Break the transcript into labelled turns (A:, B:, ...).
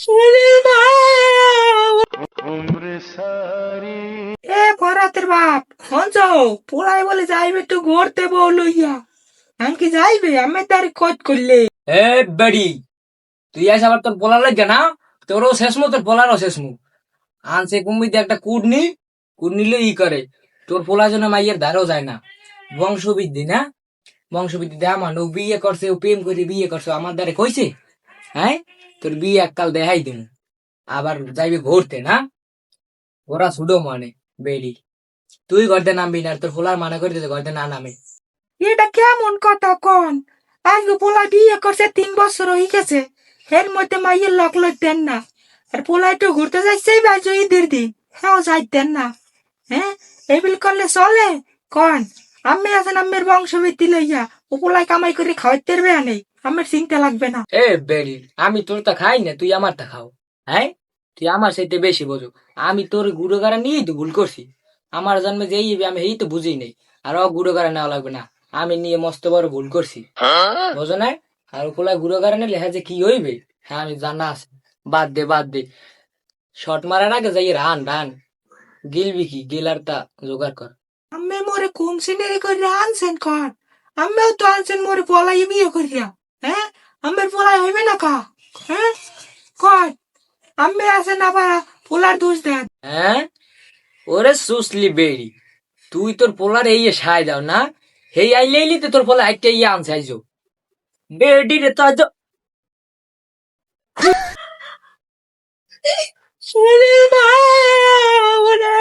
A: সুনীল এ ভরাতের বাপ হঞ্চ পোলাই বলে যাইবে একটু ঘুরতে বউ লইয়া আমি কি যাইবে আমি তার খোঁজ করলে
B: এ বেড়ি তুই আস আবার তোর পোলা লাগে না, তোরও শেষমু তোর পোলারও শেষমু। আনছে কুমিতে একটা কুট নিলে ই করে, তোর পোলা জন্য মাইয়ের ধারও যায় না। বংশবৃদ্ধি না, বংশবৃদ্ধি দে আমার ও বিয়ে করছে, ও প্রেম করে বিয়ে করছে, আমার দ্বারে কইছে হ্যাঁ তোর বিয়ে এককাল দেখাই দিমু। আবার যাইবি ঘুরতে না, ওরা ছুডো মানে বেড়ি। তুই ঘরতে নামবি না, আর তোর পোলার মানা করে দিতে ঘরতে না নামে।
A: এটা কেমন কথা কন আজকে পোলা বিয়ে করছে 3 বছর হয়ে গেছে এর মধ্যে মাইয়ের লক লইতেন না আর পোলা একটু ঘুরতে যাইছে বাজো ঈদের দিন হ্যাঁ যাইতেন না হ্যাঁ এবিল করলে চলে কন আমি আছেন আমের বংশবৃদ্ধি লইয়া ও পোলাই কামাই করে খাওয়াইতে পারবে নেই আমার চিন্তা লাগবে না
B: এ বেড়ি, আমি তোর তা খাই না, তুই আমার তা খাও। হ্যাঁ তুই আমার সাথে বেশি বোঝো। আমি তোর গুঁড়ো গাড়া নিয়েই তো ভুল করছি। আমার জন্মে যেই আমি এই তো বুঝি নেই, আর ও গুঁড়ো গাড়া নেওয়া লাগবে না। আমি নিয়ে মস্ত বড় ভুল করছি, বোঝো না? আর ওগুলা গুঁড়ো গাড়া নিলে হ্যাঁ যে কি হইবে, হ্যাঁ আমি জানা আছে। বাদ দে বাদ দে, শর্ট মারার আগে যাই রান রান, গিলবি কি গিলার তা জোগাড় কর।
A: আমি মোরে কোন সিনারি করে আনছেন কন আমিও তো আনছেন মোরে পোলাই বিয়ে করিয়া হ্যাঁ আমার পোলাই হইবে না কা হ্যাঁ কন আমি আছেন আবার পোলার দোষ দেন
B: হ্যাঁ ওরে সুসলি বেড়ি, তুই তোর পোলার এই সাই দাও না, হেই আইলে আইলি তো তোর পোলা একটা ইয়ে আনছে আইজো বেডি রে তো আজ।
A: সুনীল ভাই ওরে